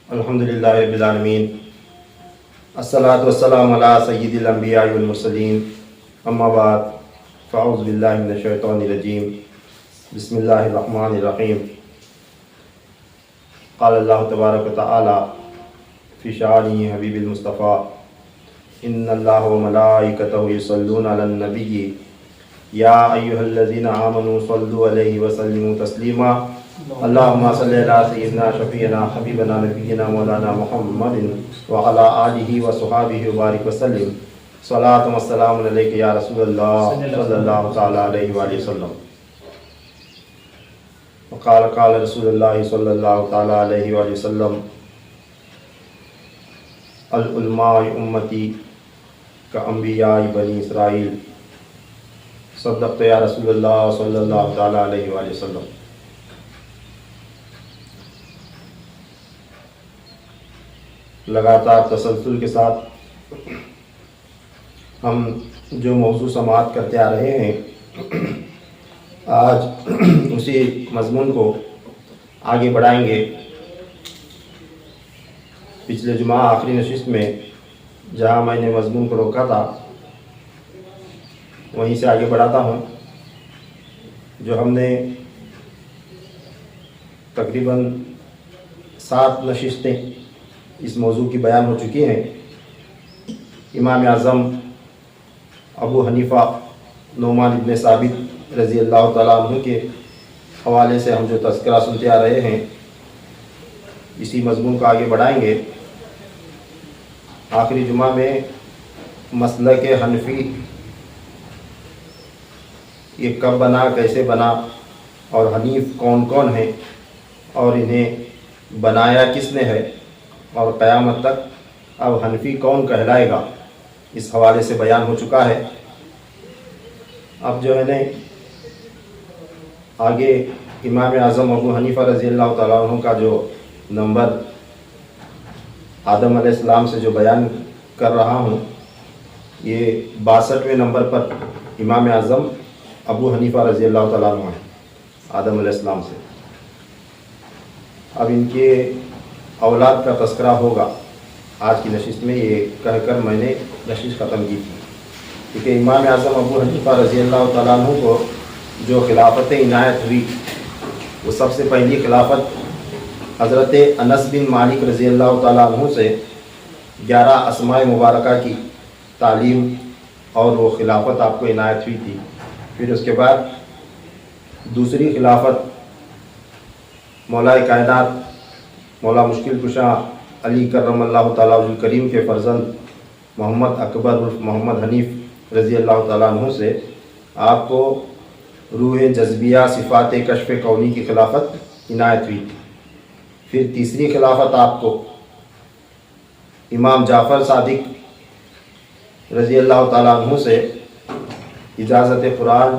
الحمدللہ رب العالمین، الصلاۃ والسلام علی سید الانبیاء والمرسلین، اما بعد فاعوذ باللہ من الشیطان الرجیم، بسم اللہ الرحمن الرحیم۔ قال اللہ تبارک و تعالی فی شأن حبیب المصطفیٰ، ان اللہ وملائکتہ یصلون علی النبی یا ایھا الذین آمنوا صلوا علیہ وسلموا تسلیما، اللہم صلی علی سیدنا شفیعنا حبیبنا نبینا مولانا محمد وعلی آلہ وصحابہ وبارک وسلم، صلاۃ و سلام علیک یا رسول اللہ صلی اللہ تعالی علیہ وآلہ وسلم۔ وقال قال رسول اللہ صلی اللہ تعالی علیہ وآلہ وسلم، العلماء امتی کانبیاء بنی اسرائیل، صدقت یا رسول اللہ صلی اللہ تعالی علیہ وآلہ وسلم۔ لگاتار تسلسل کے ساتھ ہم جو موضوع سماعت کرتے آ رہے ہیں، آج اسی مضمون کو آگے بڑھائیں گے۔ پچھلے جمعہ آخری نشست میں جہاں میں نے مضمون کو روکا تھا وہیں سے آگے بڑھاتا ہوں۔ جو ہم نے تقریباً 7 نشستیں اس موضوع کی بیان ہو چکی ہیں۔ امام اعظم ابو حنیفہ نعمان ابن ثابت رضی اللہ تعالیٰ عنہ کے حوالے سے ہم جو تذکرہ سنتے آ رہے ہیں، اسی مضمون کو آگے بڑھائیں گے۔ آخری جمعہ میں مسلک حنفی یہ کب بنا، کیسے بنا، اور حنیف کون کون ہیں، اور انہیں بنایا کس نے ہے، اور قیامت تک اب حنفی کون کہلائے گا، اس حوالے سے بیان ہو چکا ہے۔ اب جو ہے نا آگے امام اعظم ابو حنیفہ رضی اللہ تعالیٰ عنہ کا جو نمبر آدم علیہ السلام سے جو بیان کر رہا ہوں، یہ 62ویں نمبر پر امام اعظم ابو حنیفہ رضی اللہ تعالیٰ عنہ ہے، آدم علیہ السلام سے۔ اب ان کے اولاد کا تذکرہ ہوگا آج کی نشست میں، یہ کہہ کر میں نے نشست ختم کی تھی، کیونکہ امام اعظم ابو حنیفہ رضی اللہ تعالیٰ عنہ کو جو خلافت عنایت ہوئی، وہ سب سے پہلی خلافت حضرت انس بن مالک رضی اللہ تعالیٰ عنہ سے 11 اسماء مبارکہ کی تعلیم اور وہ خلافت آپ کو عنایت ہوئی تھی۔ پھر اس کے بعد دوسری خلافت مولا کائنات مولا مشکل کشا علی کرم اللہ تعالیٰ وجہ الکریم کے فرزند محمد اکبر عرف محمد حنیف رضی اللہ تعالیٰ عنہ سے آپ کو روح جذبیہ صفات کشف کونی کی خلافت عنایت ہوئی تھی۔ پھر تیسری خلافت آپ کو امام جعفر صادق رضی اللہ تعالیٰ عنہ سے اجازت قرآن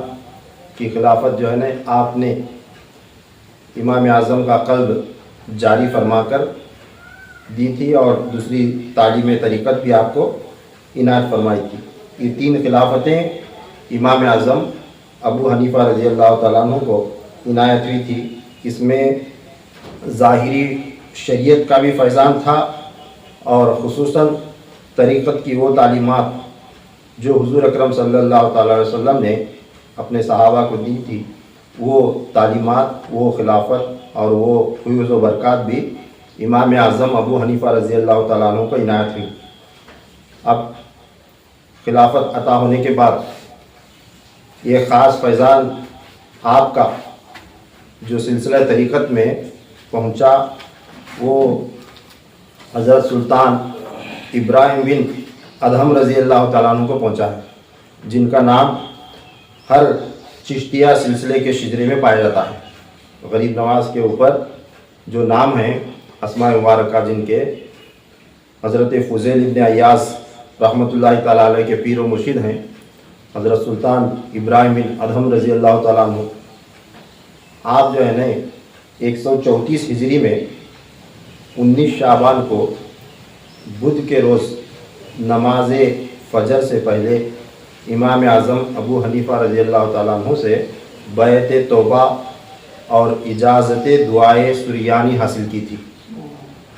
کی خلافت جو ہے نا آپ نے امام اعظم کا قلب جاری فرما کر دی تھی، اور دوسری تعلیم طریقت بھی آپ کو عنایت فرمائی تھی۔ یہ 3 خلافتیں امام اعظم ابو حنیفہ رضی اللہ تعالیٰ عنہ کو عنایت ہوئی تھی۔ اس میں ظاہری شریعت کا بھی فیضان تھا، اور خصوصاً طریقت کی وہ تعلیمات جو حضور اکرم صلی اللہ تعالیٰ علیہ وسلم نے اپنے صحابہ کو دی تھی، وہ تعلیمات، وہ خلافت اور وہ فیوز و برکات بھی امام اعظم ابو حنیفہ رضی اللہ تعالیٰ عنہ کو عنایت ہوئی۔ اب خلافت عطا ہونے کے بعد یہ خاص فیضان آپ کا جو سلسلہ طریقت میں پہنچا، وہ حضرت سلطان ابراہیم بن ادہم رضی اللہ تعالیٰ عنہ کو پہنچا ہے، جن کا نام ہر چشتیہ سلسلے کے شجرے میں پایا جاتا ہے۔ غریب نواز کے اوپر جو نام ہیں اسماء مبارکہ، جن کے حضرت فضیل ابن ایاز رحمۃ اللہ تعالیٰ علیہ کے پیر و مرشد ہیں حضرت سلطان ابراہیم بن ادہم رضی اللہ تعالیٰ عنہ۔ آپ جو ہے نا 134 ہجری میں 19 شعبان کو بدھ کے روز نماز فجر سے پہلے امام اعظم ابو حنیفہ رضی اللہ تعالیٰ عنہ سے بیعت توبہ اور اجازت دعائے سریانی حاصل کی تھی۔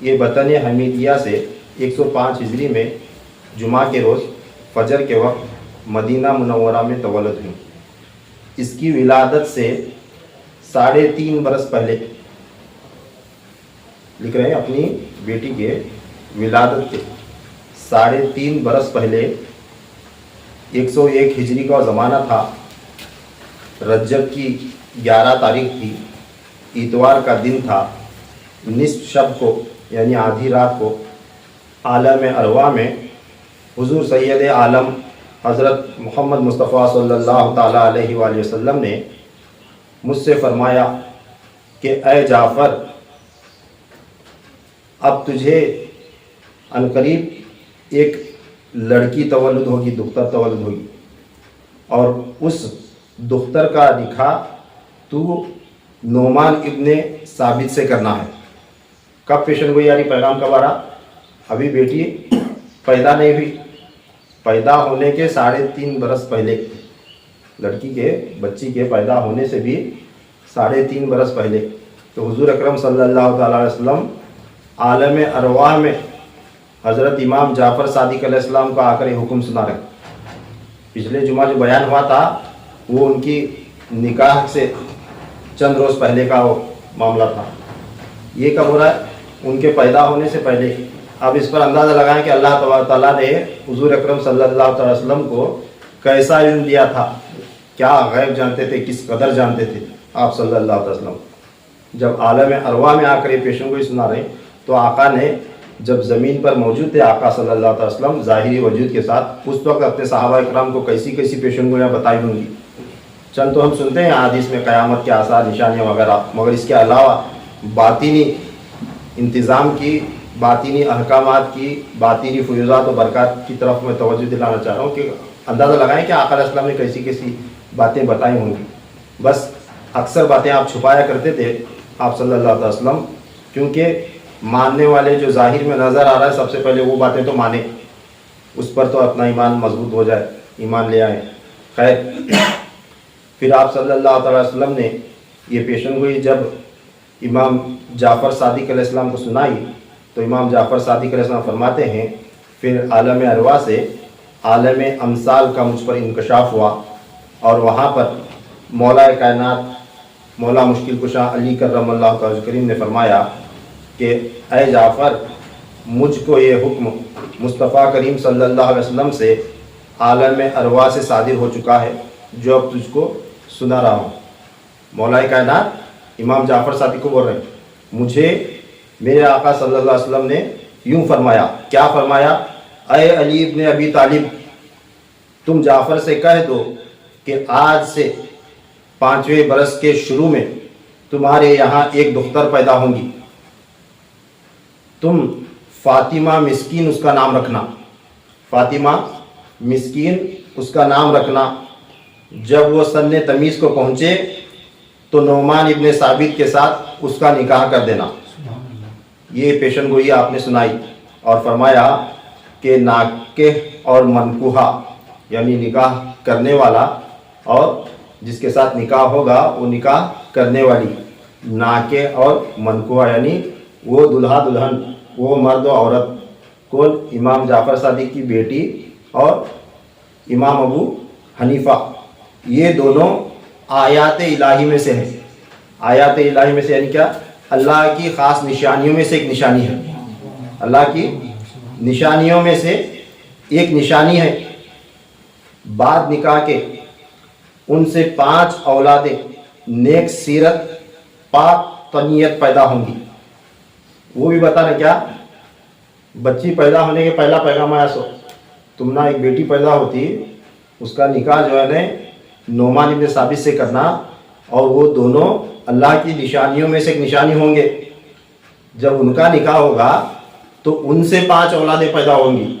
یہ وطن حمیدیہ سے 105 ہجری میں جمعہ کے روز فجر کے وقت مدینہ منورہ میں تولد ہوئی۔ اس کی ولادت سے 3.5 برس پہلے، لکھ رہے ہیں اپنی بیٹی کے ولادت کے 3.5 برس پہلے 101 ہجری کا زمانہ تھا، رجب کی 11 تاریخ تھی، اتوار کا دن تھا، نصف شب کو یعنی آدھی رات کو عالم ارواح میں حضور سید عالم حضرت محمد مصطفیٰ صلی اللہ تعالیٰ علیہ وآلہ وسلم نے مجھ سے فرمایا کہ اے جعفر، اب تجھے عنقریب ایک لڑکی تولد ہوگی، دختر تولد ہوگی، اور اس دختر کا نکاح تو نعمان ابن ثابت سے کرنا ہے۔ کب پیشن گوئی یعنی پیغام کب آ رہا؟ ابھی بیٹی پیدا نہیں ہوئی، پیدا ہونے کے 3.5 برس پہلے، لڑکی کے بچی کے پیدا ہونے سے بھی 3.5 برس پہلے تو حضور اکرم صلی اللہ تعالیٰ علیہ وسلم عالم ارواح میں حضرت امام جعفر صادق علیہ السلام کا آ کر یہ حکم سنا رہے۔ پچھلے جمعہ جو بیان ہوا تھا وہ ان کی نکاح سے چند روز پہلے کا وہ معاملہ تھا، یہ کب ہو رہا ہے؟ ان کے پیدا ہونے سے پہلے۔ اب اس پر اندازہ لگائیں کہ اللہ تبارک تعالیٰ نے حضور اکرم صلی اللہ تعالی وسلم کو کیسا علم دیا تھا، کیا غیب جانتے تھے، کس قدر جانتے تھے آپ صلی اللہ علیہ وسلم۔ جب عالم ارواح میں آ کر یہ پیشن گوئی سنا رہے تو آقا نے جب زمین پر موجود تھے آقا صلی اللہ علیہ وسلم ظاہری وجود کے ساتھ، اس وقت اپنے صحابہ اکرام کو کیسی کیسی پیشن گوئیاں بتائی ہوں گی۔ چند تو ہم سنتے ہیں حدیث میں قیامت کے آثار، نشانیاں وغیرہ، مگر اس کے علاوہ باطنی انتظام کی، باطنی احکامات کی، باطنی فیوزات و برکات کی طرف میں توجہ دلانا چاہ رہا ہوں کہ اندازہ لگائیں کہ آقا علیہ السلام نے کیسی کیسی باتیں بتائی ہوں گی۔ بس اکثر باتیں آپ چھپایا کرتے تھے آپ صلی اللہ علیہ وسلم، کیونکہ ماننے والے جو ظاہر میں نظر آ رہا ہے سب سے پہلے وہ باتیں تو مانیں، اس پر تو اپنا ایمان مضبوط ہو جائے، ایمان لے آئیں۔ خیر، پھر آپ صلی اللہ تعالی وسلم نے یہ پیشن گوئی جب امام جعفر صادق علیہ السلام کو سنائی تو امام جعفر صادق علیہ السلام فرماتے ہیں پھر عالم ارواح سے عالم امثال کا مجھ پر انکشاف ہوا، اور وہاں پر مولا کائنات مولا مشکل کشا علی کرم اللہ تعالی کریم نے فرمایا کہ اے جعفر، مجھ کو یہ حکم مصطفیٰ کریم صلی اللہ علیہ وسلم سے عالم ارواح سے صادر ہو چکا ہے جو اب تجھ کو سنا رہا ہوں۔ مولا کائنات امام جعفر صادق کو بول رہے ہیں، مجھے میرے آقا صلی اللہ علیہ وسلم نے یوں فرمایا، کیا فرمایا؟ اے علی ابن ابی طالب، تم جعفر سے کہہ دو کہ آج سے 5ویں برس کے شروع میں تمہارے یہاں ایک دختر پیدا ہوں گی، تم فاطمہ مسکین اس کا نام رکھنا، فاطمہ مسکین اس کا نام رکھنا۔ جب وہ سن تمیز کو پہنچے تو نعمان ابن ثابت کے ساتھ اس کا نکاح کر دینا۔ یہ پیشن گوئی آپ نے سنائی اور فرمایا کہ ناکح اور منکوحہ یعنی نکاح کرنے والا اور جس کے ساتھ نکاح ہوگا وہ نکاح کرنے والی، ناکح اور منکوحہ یعنی وہ دلہا دلہن، وہ مرد و عورت، کون؟ امام جعفر صادق کی بیٹی اور امام ابو حنیفہ، یہ دونوں آیات الہی میں سے ہیں۔ آیات الہی میں سے یعنی کیا؟ اللہ کی خاص نشانیوں میں سے ایک نشانی ہے، اللہ کی نشانیوں میں سے ایک نشانی ہے، بعد نکاح کے ان سے 5 اولادیں نیک سیرت پاک طنیت پیدا ہوں گی۔ وہ بھی بتانا کیا؟ بچی پیدا ہونے کے پہلا پیغام آیا سو تم نہ ایک بیٹی پیدا ہوتی، اس کا نکاح جو ہے نا نعمان ابن ثابت سے کرنا، اور وہ دونوں اللہ کی نشانیوں میں سے ایک نشانی ہوں گے۔ جب ان کا نکاح ہوگا تو ان سے 5 اولادیں پیدا ہوں گی،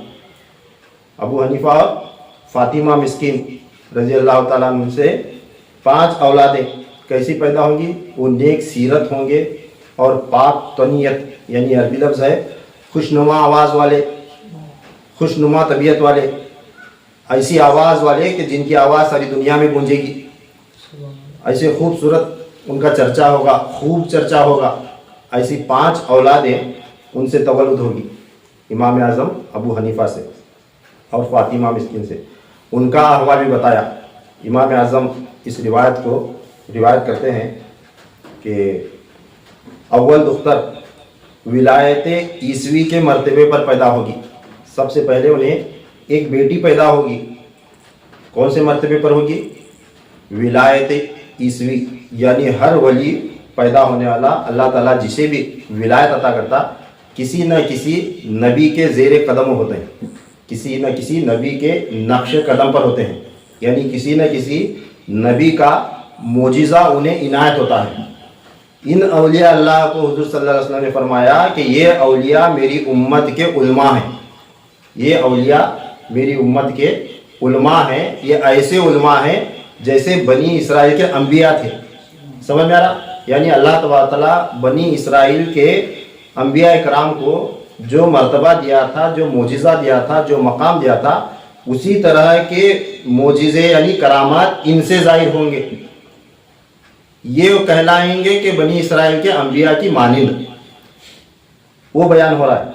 ابو حنیفہ اور فاطمہ مسکین رضی اللہ تعالیٰ عنہ سے 5 اولادیں کیسی پیدا ہوں گی؟ وہ نیک سیرت ہوں گے اور پاک طنیت یعنی عربی لفظ ہے خوشنما آواز والے، خوشنما طبیعت والے، ایسی آواز والے کہ جن کی آواز ساری دنیا میں گونجے گی، ایسے خوبصورت ان کا چرچا ہوگا، خوب چرچا ہوگا۔ ایسی 5 اولادیں ان سے تولد ہوگی، امام اعظم ابو حنیفہ سے اور فاطمہ مسکین سے۔ ان کا احوال بھی بتایا۔ امام اعظم اس روایت کو روایت کرتے ہیں کہ اول دختر ولایت عیسوی کے مرتبے پر پیدا ہوگی۔ سب سے پہلے انہیں ایک بیٹی پیدا ہوگی، کون سے مرتبے پر ہوگی؟ ولایت عیسوی، یعنی ہر ولی پیدا ہونے والا اللہ تعالیٰ جسے بھی ولایت عطا کرتا کسی نہ کسی نبی کے زیر قدم ہوتے ہیں، کسی نہ کسی نبی کے نقش قدم پر ہوتے ہیں، یعنی کسی نہ کسی نبی کا معجزہ انہیں عنایت ہوتا ہے۔ ان اولیاء اللہ کو حضور صلی اللہ علیہ وسلم نے فرمایا کہ یہ اولیاء میری امت کے علماء ہیں، یہ اولیاء میری امت کے علماء ہیں، یہ ایسے علماء ہیں جیسے بنی اسرائیل کے انبیاء تھے۔ سمجھ میں آ رہا؟ یعنی اللہ تبارک تعالیٰ بنی اسرائیل کے انبیاء کرام کو جو مرتبہ دیا تھا، جو معجزہ دیا تھا، جو مقام دیا تھا، اسی طرح کے معجزے یعنی کرامات ان سے ظاہر ہوں گے، یہ کہلائیں گے کہ بنی اسرائیل کے انبیاء کی مانند۔ وہ بیان ہو رہا ہے،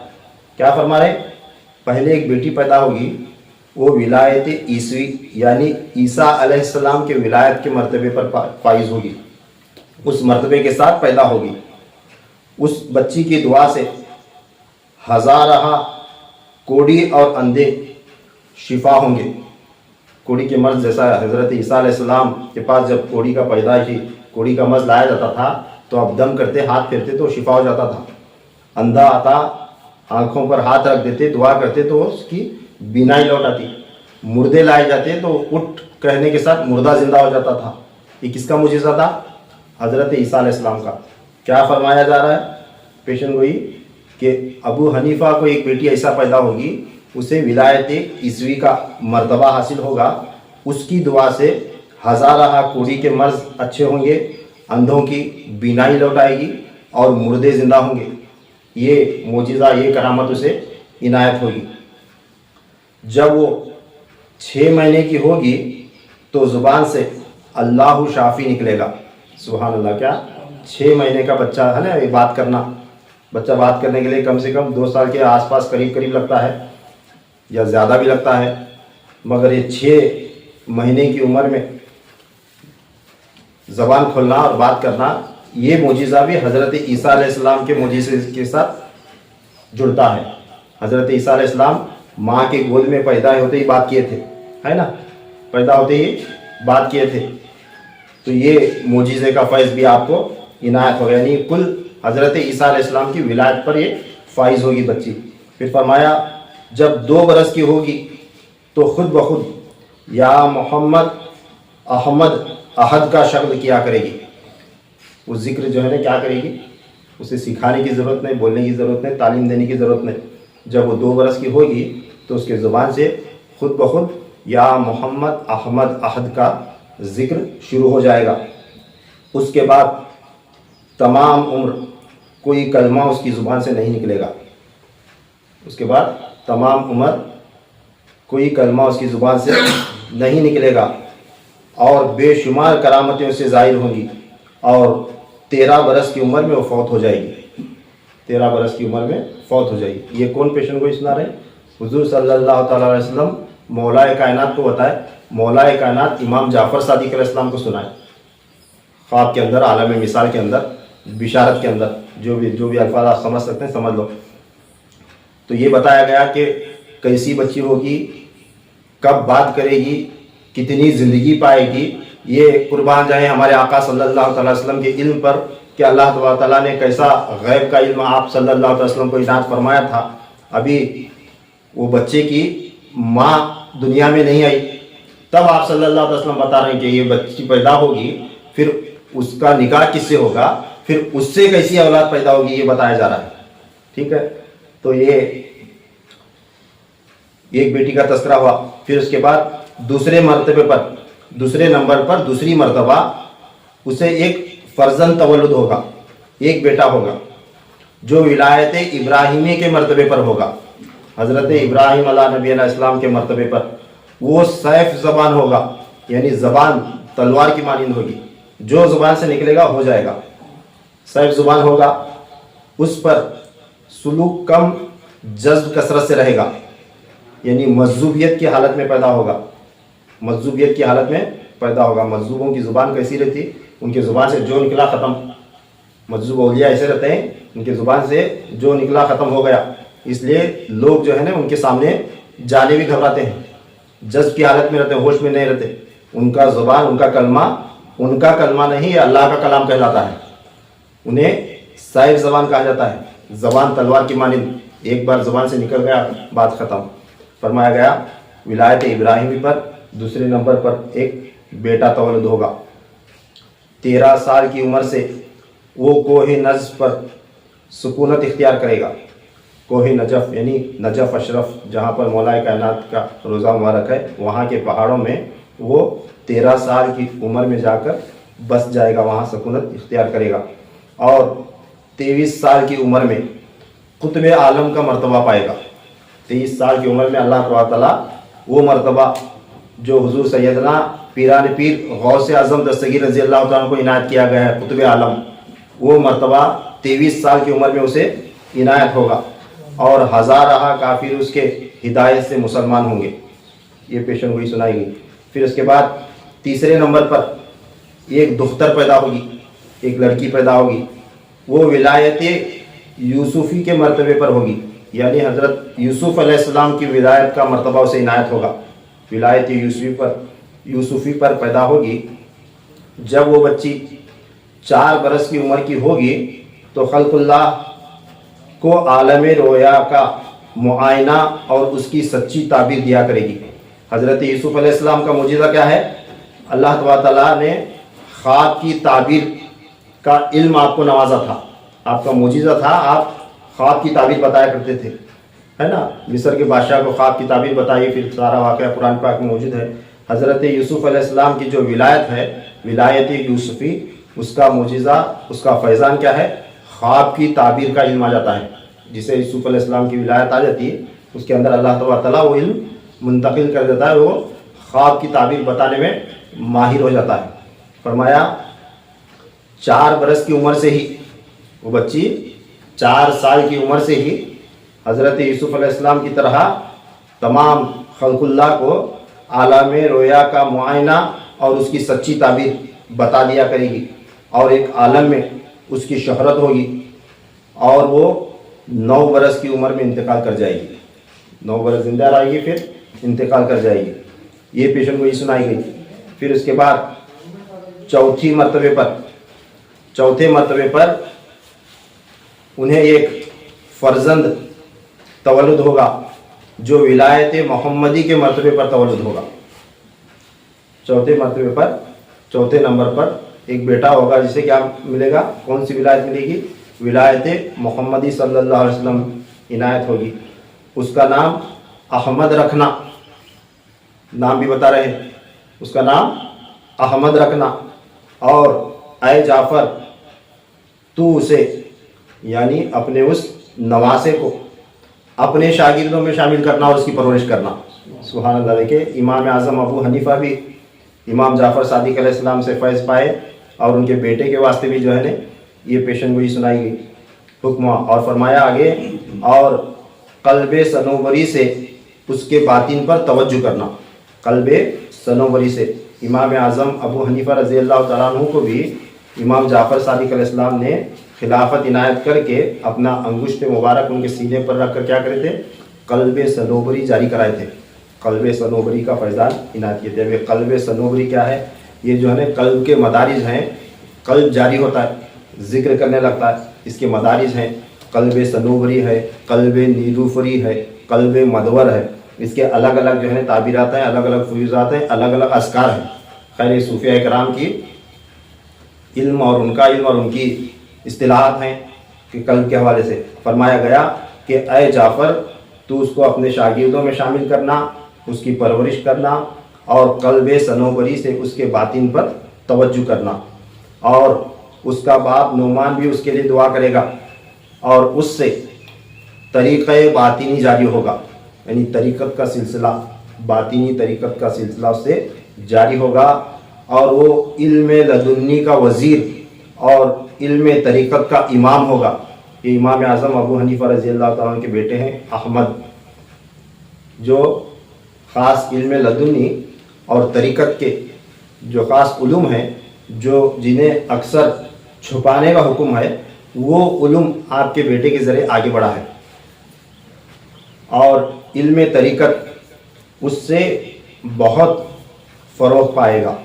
کیا فرما رہے؟ پہلے ایک بیٹی پیدا ہوگی، وہ ولایت عیسوی یعنی عیسیٰ علیہ السلام کے ولایت کے مرتبے پر فائز ہوگی، اس مرتبے کے ساتھ پیدا ہوگی۔ اس بچی کی دعا سے ہزارہ کوڑی اور اندھے شفا ہوں گے۔ کوڑی کے مرض جیسا حضرت عیسیٰ علیہ السلام کے پاس جب کوڑی کا پیدائشی کوڑی کا مرض لایا جاتا تھا تو اب دم کرتے، ہاتھ پھیرتے تو شفا ہو جاتا تھا۔ اندھا آتا، آنکھوں پر ہاتھ رکھ دیتے، دعا کرتے تو اس کی بینائی لوٹ آتی۔ مردے لائے جاتے تو اٹھ کہنے کے ساتھ مردہ زندہ ہو جاتا تھا۔ یہ کس کا معجزہ تھا؟ حضرت عیسیٰ علیہ السلام کا۔ کیا فرمایا جا رہا ہے پیشن گوئی کہ ابو حنیفہ کو ایک بیٹی ایسا پیدا ہوگی، اسے ولایت عیسوی کا مرتبہ حاصل ہوگا، اس کی دعا سے ہزارہ کوڑی کے مرض اچھے ہوں گے، اندھوں کی بینائی لوٹ آئے گی اور مردے زندہ ہوں گے۔ یہ معجزہ، یہ کرامت اسے عنایت ہوگی۔ جب وہ 6 مہینے کی ہوگی تو زبان سے اللہ شافی نکلے گا۔ سبحان اللہ! کیا 6 مہینے کا بچہ ہے نا، یہ بات کرنا، بچہ بات کرنے کے لیے کم سے کم 2 سال کے آس پاس قریب لگتا ہے یا زیادہ بھی لگتا ہے، مگر یہ 6 مہینے کی عمر میں زبان کھولنا اور بات کرنا، یہ معجزہ بھی حضرت عیسیٰ علیہ السلام کے معجزے کے ساتھ جڑتا ہے۔ حضرت عیسیٰ علیہ السلام ماں کے گود میں پیدا ہوتے ہی بات کیے تھے، ہے نا، پیدا ہوتے ہی بات کیے تھے، تو یہ معجزے کا فیض بھی آپ کو عنایت ہوگا، یعنی کل حضرت عیسیٰ علیہ السلام کی ولایت پر یہ فائز ہوگی بچی۔ پھر فرمایا جب 2 برس کی ہوگی تو خود بخود یا محمد احمد احد کا شکل کیا کرے گی۔ وہ ذکر جو ہے نا کیا کرے گی، اسے سکھانے کی ضرورت نہیں، بولنے کی ضرورت نہیں، تعلیم دینے کی ضرورت نہیں۔ جب وہ 2 برس کی ہوگی تو اس کے زبان سے خود بخود یا محمد احمد احد کا ذکر شروع ہو جائے گا۔ اس کے بعد تمام عمر کوئی کلمہ اس کی زبان سے نہیں نکلے گا۔ اس کے بعد تمام عمر کوئی کلمہ اس کی زبان سے نہیں نکلے گا، اور بے شمار کرامتیں اس سے ظاہر ہوں گی، اور 13 برس کی عمر میں وہ فوت ہو جائے گی۔ 13 برس کی عمر میں فوت ہو جائے گی۔ یہ کون پیشن گوئی سنا رہے؟ حضور صلی اللہ تعالیٰ علیہ وسلم مولا کائنات کو بتائے، مولا کائنات امام جعفر صادق علیہ السلام کو سنائے، خواب کے اندر، عالم مثال کے اندر، بشارت کے اندر، جو بھی الفاظ آپ سمجھ سکتے ہیں سمجھ لو۔ تو یہ بتایا گیا کہ کیسی بچی ہوگی، کب بات کرے گی، کتنی زندگی پائے گی۔ یہ قربان جائیں ہمارے آقا صلی اللہ تعالیٰ علیہ وسلم کے علم پر کہ اللہ تبارک تعالیٰ نے کیسا غیب کا علم آپ صلی اللہ علیہ وسلم کو عنایت فرمایا تھا۔ ابھی وہ بچے کی ماں دنیا میں نہیں آئی، تب آپ صلی اللہ علیہ وسلم بتا رہے ہیں کہ یہ بچی پیدا ہوگی، پھر اس کا نکاح کس سے ہوگا، پھر اس سے کیسی اولاد پیدا ہوگی، یہ بتایا جا رہا ہے۔ ٹھیک ہے، تو یہ ایک بیٹی کا تذکرہ ہوا۔ پھر اس کے بعد دوسرے نمبر پر دوسری مرتبہ اسے ایک فرزند تولد ہوگا، ایک بیٹا ہوگا جو ولایت ابراہیمی کے مرتبے پر ہوگا، حضرت ابراہیم علیہ نبی علیہ السلام کے مرتبے پر۔ وہ سیف زبان ہوگا، یعنی زبان تلوار کی مانند ہوگی، جو زبان سے نکلے گا ہو جائے گا، سیف زبان ہوگا۔ اس پر سلوک کم جذب کثرت سے رہے گا، یعنی مجذوبیت کی حالت میں پیدا ہوگا، مجذوبیت کی حالت میں پیدا ہوگا۔ مجذوبوں کی زبان کیسی رہتی؟ ان کی زبان سے جو نکلا ختم۔ مجذوب اولیاء ایسے رہتے ہیں، ان کی زبان سے جو نکلا ختم ہو گیا، اس لیے لوگ جو ہے نا ان کے سامنے جانے بھی گھبراتے ہیں، جذب کی حالت میں رہتے ہیں، ہوش میں نہیں رہتے۔ ان کا زبان، ان کا کلمہ نہیں، یہ اللہ کا کلام کہلاتا ہے۔ انہیں سائر زبان کہا جاتا ہے، زبان تلوار کی مانند، ایک بار زبان سے نکل گیا بات ختم۔ فرمایا گیا ولایت ابراہیمی پر دوسرے نمبر پر ایک بیٹا تولد ہوگا۔ 13 سال کی عمر سے وہ کوہ نجف پر سکونت اختیار کرے گا۔ کوہ نجف یعنی نجف اشرف، جہاں پر مولا کائنات کا روضہ مبارک ہے، وہاں کے پہاڑوں میں وہ 13 سال کی عمر میں جا کر بس جائے گا، وہاں سکونت اختیار کرے گا، اور 23 سال کی عمر میں قطب عالم کا مرتبہ پائے گا۔ 23 سال کی عمر میں اللہ تعالیٰ وہ مرتبہ جو حضور سیدنا پیران پیر غوث اعظم دستگیر رضی اللہ تعالیٰ کو عنایت کیا گیا ہے، قطب عالم، وہ مرتبہ 23 سال کی عمر میں اسے عنایت ہوگا، اور ہزارہ کافر اس کے ہدایت سے مسلمان ہوں گے۔ یہ پیشن گوئی سنائی گئی۔ پھر اس کے بعد تیسرے نمبر پر ایک دختر پیدا ہوگی، ایک لڑکی پیدا ہوگی، وہ ولایت یوسفی کے مرتبے پر ہوگی، یعنی حضرت یوسف علیہ السلام کی ولایت کا مرتبہ اسے عنایت ہوگا۔ ولایت یوسفی پر پیدا ہوگی۔ جب وہ بچی 4 برس کی عمر کی ہوگی تو خلق اللہ کو عالم رویا کا معائنہ اور اس کی سچی تعبیر دیا کرے گی۔ حضرت یوسف علیہ السلام کا معجزہ کیا ہے؟ اللہ تعالیٰ نے خواب کی تعبیر کا علم آپ کو نوازا تھا، آپ کا معجزہ تھا، آپ خواب کی تعبیر بتایا کرتے تھے، ہے نا؟ مصر کے بادشاہ کو خواب کی تعبیر بتائی، پھر سارا واقعہ قرآن پاک میں موجود ہے۔ حضرت یوسف علیہ السلام کی جو ولایت ہے، ولایت یوسفی، اس کا معجزہ، اس کا فیضان کیا ہے؟ خواب کی تعبیر کا علم آ جاتا ہے۔ جسے یوسف علیہ السلام کی ولایت آ جاتی ہے، اس کے اندر اللہ تعالیٰ وہ علم منتقل کر دیتا ہے، وہ خواب کی تعبیر بتانے میں ماہر ہو جاتا ہے۔ فرمایا 4 برس کی عمر سے ہی وہ بچی 4 سال کی عمر سے ہی حضرت یوسف علیہ السلام کی طرح تمام خلق اللہ کو عالم رویا کا معائنہ اور اس کی سچی تعبیر بتا دیا کرے گی، اور ایک عالم میں اس کی شہرت ہوگی، اور وہ 9 برس کی عمر میں انتقال کر جائے گی۔ 9 برس زندہ رہے گی، پھر انتقال کر جائے گی۔ یہ پیشن گوئی سنائی گئی۔ پھر اس کے بعد چوتھے مرتبے پر انہیں ایک فرزند تولد ہوگا جو ولایت محمدی کے مرتبے پر تولد ہوگا۔ چوتھے نمبر پر ایک بیٹا ہوگا جسے کیا ملے گا؟ کون سی ولایت ملے گی؟ ولایت محمدی صلی اللہ علیہ وسلم عنایت ہوگی۔ اس کا نام احمد رکھنا، نام بھی بتا رہے ہیں، اس کا نام احمد رکھنا، اور اے جعفر تو اسے، یعنی اپنے اس نواسے کو اپنے شاگردوں میں شامل کرنا اور اس کی پرورش کرنا۔ سبحان اللہ۔ دیکھیں امام اعظم ابو حنیفہ بھی امام جعفر صادق علیہ السلام سے فیض پائے، اور ان کے بیٹے کے واسطے بھی جو ہے نا یہ پیشن گوئی سنائی گئی، حکم۔ اور فرمایا آگے، اور قلب صنوبری سے اس کے باطن پر توجہ کرنا۔ قلب صنوبری سے امام اعظم ابو حنیفہ رضی اللہ تعالیٰ عنہ کو بھی امام جعفر صادق علیہ السلام نے خلافت عنایت کر کے اپنا انگشت مبارک ان کے سینے پر رکھ کر کیا کرے تھے؟ قلب صنوبری جاری کرائے تھے۔ قلب صنوبری کا فیضان عنایت کیے تھے۔ اب قلب صنوبری کیا ہے؟ یہ جو ہے نا قلب کے مدارج ہیں، قلب جاری ہوتا ہے، ذکر کرنے لگتا ہے، اس کے مدارج ہیں، قلب صنوبری ہے، قلب نیلوفری ہے، قلب مدور ہے۔ اس کے الگ الگ جو ہے نا تعبیرات ہیں، الگ الگ فیوزات ہیں، الگ الگ اذکار ہیں۔ خیر یہ صوفیہ کرام کی علم اور ان کا علم اور ان کی اصطلاحات ہیں کہ قلب کے حوالے سے فرمایا گیا کہ اے جعفر تو اس کو اپنے شاگردوں میں شامل کرنا، اس کی پرورش کرنا، اور قلب صنوبری سے اس کے باطن پر توجہ کرنا، اور اس کا باپ نعمان بھی اس کے لیے دعا کرے گا، اور اس سے طریقہ باطنی جاری ہوگا، یعنی طریقت کا سلسلہ، باطنی طریقت کا سلسلہ اس سے جاری ہوگا، اور وہ علم لدنی کا وزیر اور علم طریقت کا امام ہوگا۔ یہ امام اعظم ابو حنیفہ رضی اللہ تعالیٰ عنہ کے بیٹے ہیں احمد، جو خاص علم لدنی اور طریقت کے جو خاص علوم ہیں جنہیں اکثر چھپانے کا حکم ہے، وہ علوم آپ کے بیٹے کے ذریعے آگے بڑھا ہے، اور علم طریقت اس سے بہت فروغ پائے گا،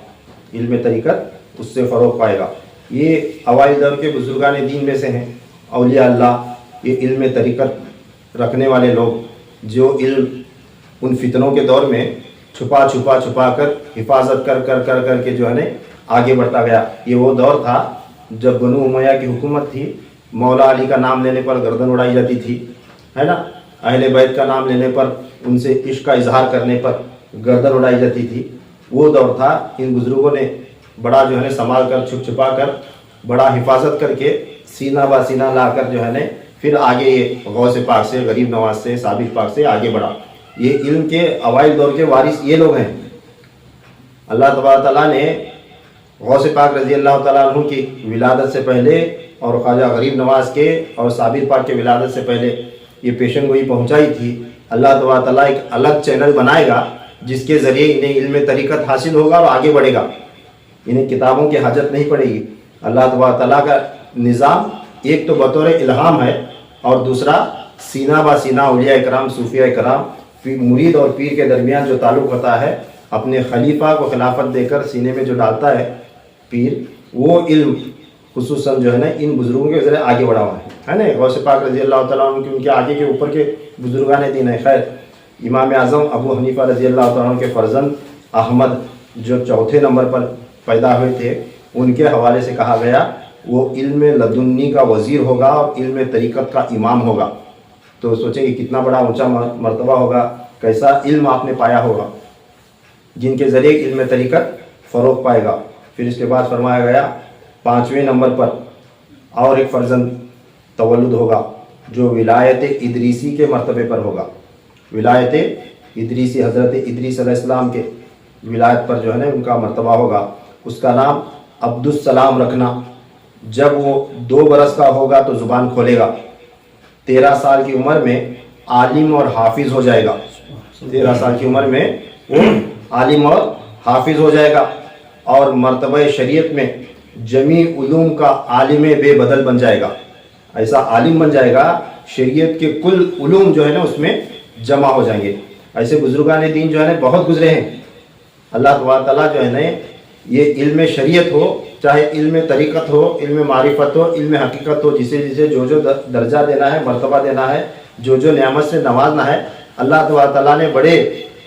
علم طریقت اس سے فروغ پائے گا۔ یہ اوائل دور کے بزرگان دین میں سے ہیں، اولیاء اللہ، یہ علم طریقت رکھنے والے لوگ، جو علم ان فتنوں کے دور میں چھپا کر حفاظت کر کے جو ہے نا آگے بڑھتا گیا۔ یہ وہ دور تھا جب بنو امیہ کی حکومت تھی، مولا علی کا نام لینے پر گردن اڑائی جاتی تھی، ہے نا، اہل بیت کا نام لینے پر، ان سے عشق کا اظہار کرنے پر گردن اڑائی جاتی تھی۔ وہ دور تھا، ان بزرگوں نے بڑا جو ہے نا سنبھال کر، چھپا کر، بڑا حفاظت کر کے سینہ با سینہ لا کر جو ہے نا پھر آگے یہ غوث پاک سے، غریب نواز سے، ثابت پاک سے آگے بڑھا۔ یہ علم کے اوائل دور کے وارث یہ لوگ ہیں۔ اللہ تبارک تعالیٰ نے غوث پاک رضی اللہ تعالیٰ عنہ کی ولادت سے پہلے اور خواجہ غریب نواز کے اور ثابت پاک کے ولادت سے پہلے یہ پیشن گوئی پہنچائی تھی۔ اللہ تبارک تعالیٰ ایک الگ چینل بنائے گا جس کے ذریعے انہیں علم طریقت حاصل ہوگا اور آگے بڑھے گا، انہیں کتابوں کی حاجت نہیں پڑے گی۔ اللہ تبارک تعالیٰ کا نظام ایک تو بطور الہام ہے، اور دوسرا سینہ با سینہ اولیاء اکرام، صوفیاء اکرام، مرید اور پیر کے درمیان جو تعلق ہوتا ہے، اپنے خلیفہ کو خلافت دے کر سینے میں جو ڈالتا ہے پیر، وہ علم خصوصاً جو ہے نا ان بزرگوں کے ذریعے آگے بڑھا ہوا ہے نا۔ غوث پاک رضی اللہ تعالیٰ عنہ کے ان کے آگے کے اوپر کے بزرگان دین ہے۔ خیر، امام اعظم ابو حنیفہ رضی اللہ تعالیٰ عنہ کے فرزند احمد جو چوتھے نمبر پر پیدا ہوئے تھے، ان کے حوالے سے کہا گیا وہ علم لدنی کا وزیر ہوگا اور علم طریقت کا امام ہوگا۔ تو سوچیں کہ کتنا بڑا اونچا مرتبہ ہوگا، کیسا علم آپ نے پایا ہوگا، جن کے ذریعے علم طریقت فروغ پائے گا۔ پھر اس کے بعد فرمایا گیا 5ویں نمبر پر اور ایک فرزند تولد ہوگا جو ولایت ادریسی کے مرتبے پر ہوگا۔ ولایت ادریسی، حضرت ادریس علیہ السلام کے ولایت پر جو ہے نا ان کا مرتبہ ہوگا۔ اس کا نام عبدالسلام رکھنا۔ جب وہ 2 برس کا ہوگا تو زبان کھولے گا، 13 سال کی عمر میں عالم اور حافظ ہو جائے گا۔ 13 سال کی عمر میں وہ عالم اور حافظ ہو جائے گا، اور مرتبہ شریعت میں جمیع علوم کا عالم بے بدل بن جائے گا۔ ایسا عالم بن جائے گا، شریعت کے کل علوم جو ہے نا اس میں جمع ہو جائیں گے۔ ایسے بزرگان دین جو ہے نا بہت گزرے ہیں۔ اللہ تبارک تعالیٰ جو ہے نا یہ علم شریعت ہو، چاہے علم طریقت ہو، علم معرفت ہو، علم حقیقت ہو، جسے جو درجہ دینا ہے، مرتبہ دینا ہے، جو نعمت سے نوازنا ہے، اللہ تبارک تعالیٰ نے بڑے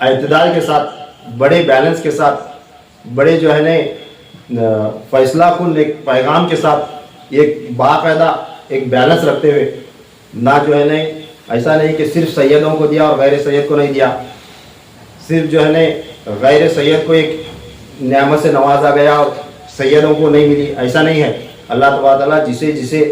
اعتدال کے ساتھ، بڑے بیلنس کے ساتھ، بڑے جو ہے نا فیصلہ کن ایک پیغام کے ساتھ، ایک باقاعدہ ایک بیلنس رکھتے ہوئے، نہ جو ہے نا ایسا نہیں کہ صرف سیدوں کو دیا اور غیر سید کو نہیں دیا، صرف جو ہے نا غیر سید کو ایک نعمت سے نوازا گیا اور سیدوں کو نہیں ملی، ایسا نہیں ہے۔ اللہ تبارک تعالیٰ جسے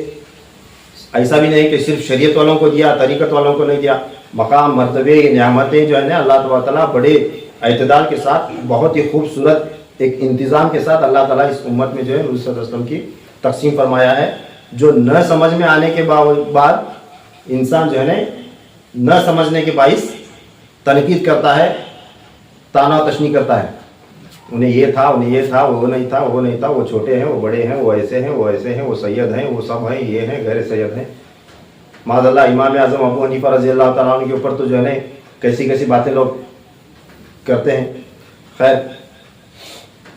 ایسا بھی نہیں کہ صرف شریعت والوں کو دیا، طریقت والوں کو نہیں دیا، مقام، مرتبے، نعمتیں جو ہے نا اللہ تبارک تعالیٰ بڑے اعتدال کے ساتھ، بہت ہی خوبصورت ایک انتظام کے ساتھ اللہ تعالیٰ اس امت میں جو ہے حضور صلی اللہ علیہ وسلم کی تقسیم فرمایا ہے۔ جو نہ سمجھ میں آنے کے بعد انسان جو ہے نا نہ سمجھنے کے باعث تنقید کرتا ہے، تانا و تشنیع کرتا ہے، انہیں یہ تھا، انہیں یہ تھا، وہ نہیں تھا، وہ نہیں تھا، وہ چھوٹے ہیں، وہ بڑے ہیں، وہ ایسے ہیں، وہ ایسے ہیں، وہ سید ہیں، وہ سب ہیں، یہ ہیں، غیر سید ہیں۔ معاذ اللہ، امام اعظم ابو حنیفہ رضی اللہ تعالیٰ عنہ کے اوپر تو جو ہے نا کیسی باتیں لوگ کرتے ہیں۔ خیر،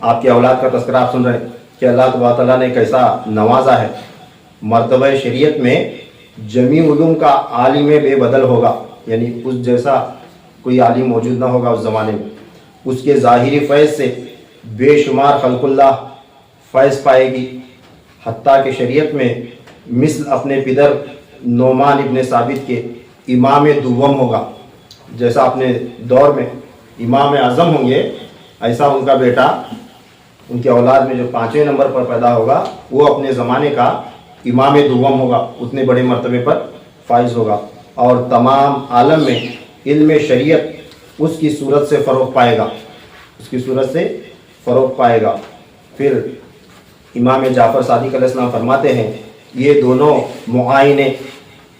آپ کی اولاد کا تذکرہ آپ سن رہے ہیں کہ اللہ تبارک تعالیٰ نے کیسا نوازا ہے۔ مرتبہ شریعت میں جمیع علوم کا عالم بے بدل ہوگا، یعنی اس جیسا کوئی عالم موجود نہ ہوگا اس زمانے میں۔ اس کے ظاہری فیض سے بے شمار خلق اللہ فیض پائے گی، حتیٰ کہ شریعت میں مثل اپنے پدر نعمان ابن ثابت کے امام دوم ہوگا۔ جیسا اپنے دور میں امام اعظم ہوں گے، ایسا ان کا بیٹا، ان کے اولاد میں جو 5ویں نمبر پر پیدا ہوگا، وہ اپنے زمانے کا امام دوم ہوگا، اتنے بڑے مرتبے پر فائز ہوگا، اور تمام عالم میں علم شریعت اس کی صورت سے فروغ پائے گا، اس کی صورت سے فروغ پائے گا۔ پھر امام جعفر صادق علیہ السلام فرماتے ہیں یہ دونوں معائن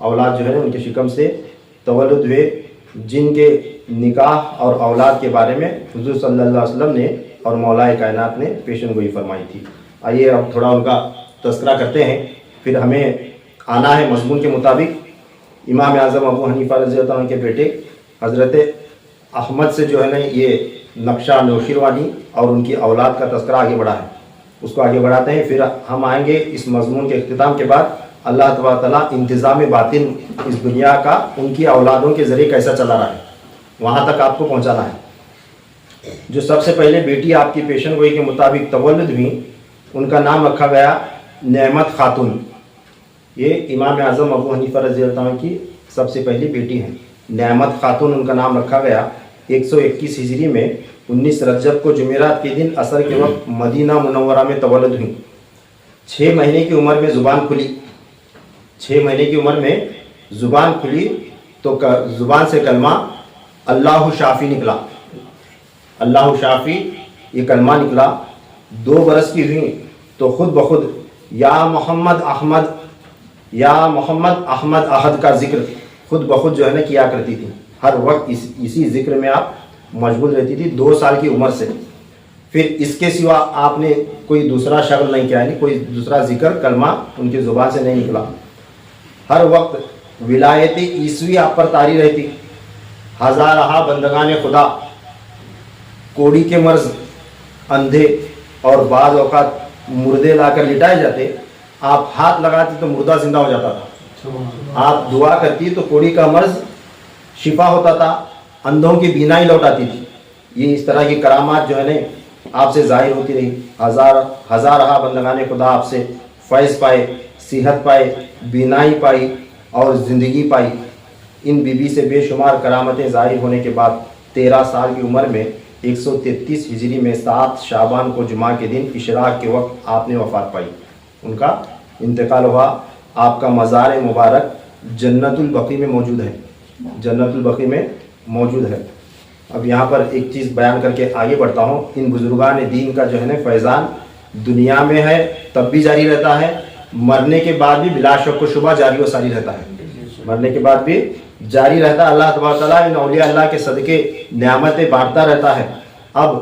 اولاد جو ہے ان کے شکم سے تولد ہوئے، جن کے نکاح اور اولاد کے بارے میں حضور صلی اللہ علیہ وسلم نے اور مولا کائنات نے پیشن گوئی فرمائی تھی۔ آئیے اب تھوڑا ان کا تذکرہ کرتے ہیں، پھر ہمیں آنا ہے مضمون کے مطابق۔ امام اعظم ابو حنیفہ رضی اللہ عنہ کے بیٹے حضرت احمد سے جو ہے نا یہ نقشہ نوشیروانی اور ان کی اولاد کا تذکرہ آگے بڑھا ہے، اس کو آگے بڑھاتے ہیں۔ پھر ہم آئیں گے اس مضمون کے اختتام کے بعد اللہ تبارک تعالیٰ انتظام باطن اس دنیا کا ان کی اولادوں کے ذریعے کیسا چلا رہا ہے، وہاں تک آپ کو پہنچانا ہے۔ جو سب سے پہلے بیٹی آپ کی پیشن گوئی کے مطابق تولد ہوئی، ان کا نام رکھا گیا نعمت خاتون۔ یہ امام اعظم ابو حنیفہ رضی اللہ عنہ کی سب سے پہلی بیٹی ہیں، نعمت خاتون ان کا نام رکھا گیا۔ 121 ہجری میں 19 رجب کو جمعرات کے دن عصر کے وقت مدینہ منورہ میں تولد ہوئی۔ 6 مہینے کی عمر میں زبان کھلی، 6 مہینے کی عمر میں زبان کھلی تو زبان سے کلمہ اللہ شافی نکلا، اللہ شافی یہ کلمہ نکلا۔ 2 برس کی ہوئی تو خود بخود یا محمد احمد، یا محمد احمد احد کا ذکر خود بخود جو ہے نا کیا کرتی تھی، ہر وقت اسی ذکر میں آپ مشغول رہتی تھی 2 سال کی عمر سے۔ پھر اس کے سوا آپ نے کوئی دوسرا شغل نہیں کیا، یعنی کوئی دوسرا ذکر کلمہ ان کی زبان سے نہیں نکلا۔ ہر وقت ولایت عیسوی آپ پر طاری رہتی۔ ہزارہا بندگان خدا کوڑی کے مرض، اندھے اور بعض اوقات مردے لا کر لٹائے جاتے، آپ ہاتھ لگاتے تو مردہ زندہ ہو جاتا تھا، آپ دعا کرتی تو کوڑی کا مرض شفا ہوتا تھا، اندھوں کی بینائی لوٹ آتی تھی۔ یہ اس طرح کی کرامات جو ہے نا آپ سے ظاہر ہوتی رہی۔ ہزارہا بندگان خدا آپ سے فیض پائے، صحت پائے، بینائی پائی اور زندگی پائی۔ ان بی بی سے بے شمار کرامتیں ظاہر ہونے کے بعد 13 سال کی عمر میں 133 ہجری میں 7 شعبان کو جمعہ کے دن اشراق کے وقت آپ نے وفات پائی، ان کا انتقال ہوا۔ آپ کا مزار مبارک جنت البقیع میں موجود ہے، جنت البقیع میں موجود ہے۔ اب یہاں پر ایک چیز بیان کر کے آگے بڑھتا ہوں۔ ان بزرگان دین کا جو ہے نا فیضان دنیا میں ہے تب بھی جاری رہتا ہے، مرنے کے بعد بھی بلا شک و شبہ جاری و ساری رہتا ہے، مرنے کے بعد بھی جاری رہتا ہے۔ اللہ تبارک تعالیٰ ان اولیاء اللہ کے صدقے نعمتیں بانٹتا رہتا ہے۔ اب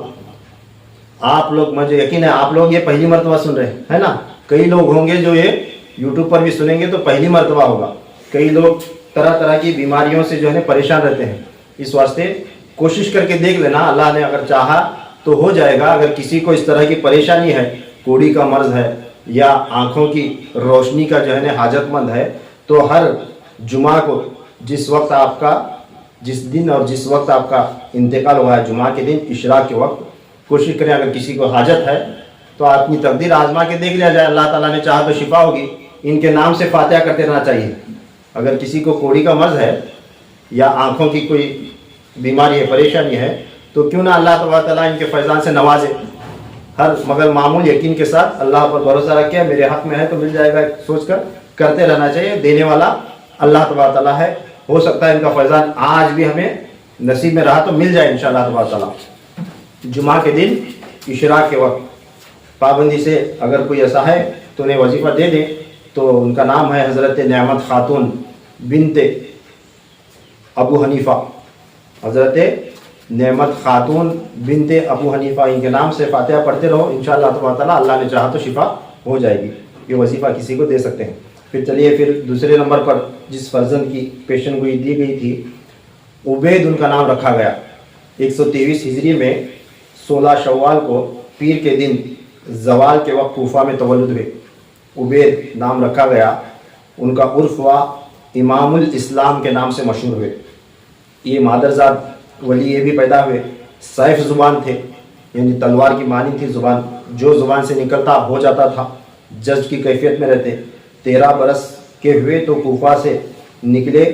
آپ لوگ، مجھے یقین ہے آپ لوگ یہ پہلی مرتبہ سن رہے ہیں نا، کئی لوگ ہوں گے جو یہ یوٹیوب پر بھی سنیں گے تو پہلی مرتبہ ہوگا۔ کئی لوگ طرح طرح کی بیماریوں سے جو ہے پریشان رہتے ہیں، اس واسطے کوشش کر کے دیکھ لینا، اللہ نے اگر چاہا تو ہو جائے گا۔ اگر کسی کو اس طرح کی پریشانی ہے، کوڑی کا مرض ہے یا آنکھوں کی روشنی کا جو ہے نا حاجت مند ہے، تو ہر جمعہ کو جس وقت آپ کا، جس دن اور جس وقت آپ کا انتقال ہوا ہے جمعہ کے دن اشراق کے وقت، کوشش کریں اگر کسی کو حاجت ہے تو اپنی تقدیر آزما کے دیکھ لیا جائے، اللہ تعالیٰ نے چاہا تو شفا ہوگی۔ ان کے نام سے فاتحہ کرتے رہنا چاہیے۔ اگر کسی کو کوڑی کا مرض ہے یا آنکھوں کی کوئی بیماری ہے، پریشانی ہے، تو کیوں نہ اللہ تبارک تعالیٰ ان کے فیضان سے نوازے، مگر معمول یقین کے ساتھ اللہ پر بھروسہ رکھ کے میرے حق میں ہے تو مل جائے گا سوچ کر کرتے رہنا چاہیے۔ دینے والا اللہ تبارک تعالیٰ ہے، ہو سکتا ہے ان کا فیضان آج بھی ہمیں نصیب میں رہا تو مل جائے انشاءاللہ تبارک تعالیٰ۔ جمعہ کے دن اشراق کے وقت پابندی سے اگر کوئی ایسا ہے تو انہیں وظیفہ دے دیں۔ تو ان کا نام ہے حضرت نعمت خاتون بنت ابو حنیفہ، حضرت نعمت خاتون بنت ابو حنیفہ، ان کے نام سے فاتحہ پڑھتے رہو، انشاءاللہ تبارک تعالیٰ اللہ نے چاہا تو شفا ہو جائے گی۔ یہ وظیفہ کسی کو دے سکتے ہیں۔ پھر چلیے پھر دوسرے نمبر پر جس فرزند کی پیشن گوئی دی گئی تھی، عبید ان کا نام رکھا گیا۔ 123 ہجری میں 16 شوال کو پیر کے دن زوال کے وقت کوفہ میں تولد ہوئے، عبید نام رکھا گیا۔ ان کا عرف ہوا امام الاسلام کے نام سے مشہور ہوئے۔ یہ مادرزاد ولی یہ بھی پیدا ہوئے، سیف زبان تھے، یعنی تلوار کی مانی تھی زبان، جو زبان سے نکلتا ہو جاتا تھا، جج کی کیفیت میں رہتے۔ 13 برس کے ہوئے تو کوفہ سے نکلے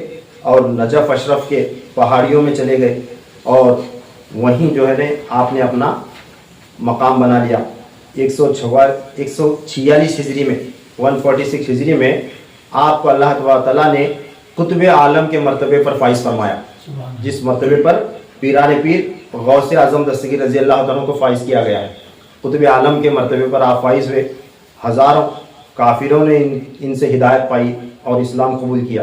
اور نجف اشرف کے پہاڑیوں میں چلے گئے اور وہیں جو ہے نا آپ نے اپنا مقام بنا لیا۔ 146 ہجری میں 146 ہجری میں آپ کو اللہ تبارک تعالیٰ نے قطب عالم کے مرتبے پر فائز فرمایا، جس مرتبے پر پیران پیر غوث اعظم دستگیر رضی اللہ عنہ کو فائز کیا گیا ہے۔ قطب عالم کے مرتبے پر آپ فائز ہوئے۔ ہزاروں کافروں نے ان سے ہدایت پائی اور اسلام قبول کیا۔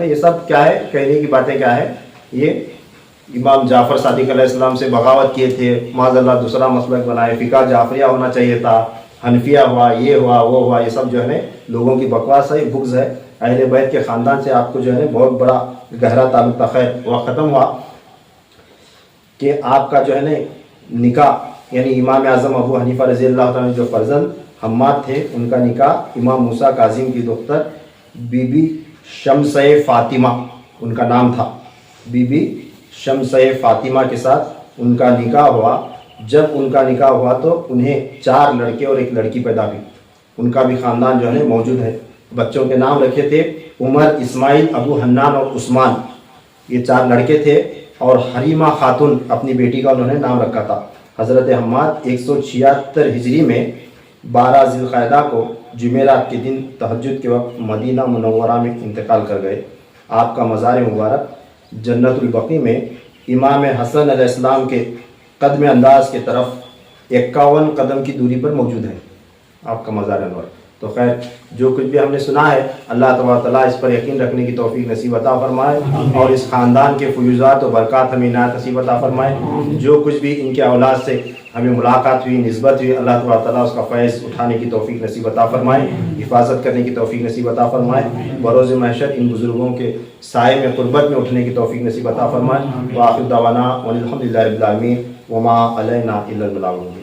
یہ سب کیا ہے، کہنے کی باتیں کیا ہے، یہ امام جعفر صادق علیہ السلام سے بغاوت کیے تھے، معاذ اللہ دوسرا مسلک بنائے، فقہ جعفریہ ہونا چاہیے تھا، حنفیہ ہوا، یہ ہوا وہ ہوا، یہ سب جو ہے لوگوں کی بکواس ہے، بغض ہے۔ اہل بیت کے خاندان سے آپ کو جو ہے بہت بڑا گہرا تعلق تھا۔ خیر وقت ختم ہوا کہ آپ کا جو ہے نکاح، یعنی امام اعظم ابو حنیفہ رضی اللہ تعالیٰ جو فرزند حماد تھے، ان کا نکاح امام موسیٰ کاظم کی دختر بی بی شمسہ فاطمہ، ان کا نام تھا، بی بی شمسہ فاطمہ کے ساتھ ان کا نکاح ہوا۔ جب ان کا نکاح ہوا تو انہیں 4 لڑکے اور 1 لڑکی پیدا ہوئی، ان کا بھی خاندان جو ہے موجود ہے۔ بچوں کے نام رکھے تھے عمر، اسماعیل، ابو حنان اور عثمان، یہ 4 لڑکے تھے، اور حریمہ خاتون اپنی بیٹی کا انہوں نے نام رکھا تھا۔ حضرت حماد 176 ہجری میں 12 ذی القعدہ کو جمعرات کے دن تہجد کے وقت مدینہ منورہ میں انتقال کر گئے۔ آپ کا مزار مبارک جنت البقیع میں امام حسن علیہ السلام کے قدم انداز کے طرف 51 قدم کی دوری پر موجود ہے آپ کا مزار انور۔ تو خیر جو کچھ بھی ہم نے سنا ہے، اللہ تبارک تعالیٰ اس پر یقین رکھنے کی توفیق نصیب عطا فرمائے، اور اس خاندان کے فیوزات و برکات ہمیں عنایت نصیب عطا فرمائے۔ جو کچھ بھی ان کے اولاد سے ہمیں ملاقات ہوئی، نسبت ہوئی، اللہ تبارک تعالیٰ اس کا فیض اٹھانے کی توفیق نصیب عطا فرمائے، حفاظت کرنے کی توفیق نصیب عطا فرمائے، بروز محشر ان بزرگوں کے سائے میں قربت میں اٹھنے کی توفیق نصیب عطا فرمائے۔ وآخر دعوانا والحمد للہ رب العالمین، وما علینا الا البلاغ المبین۔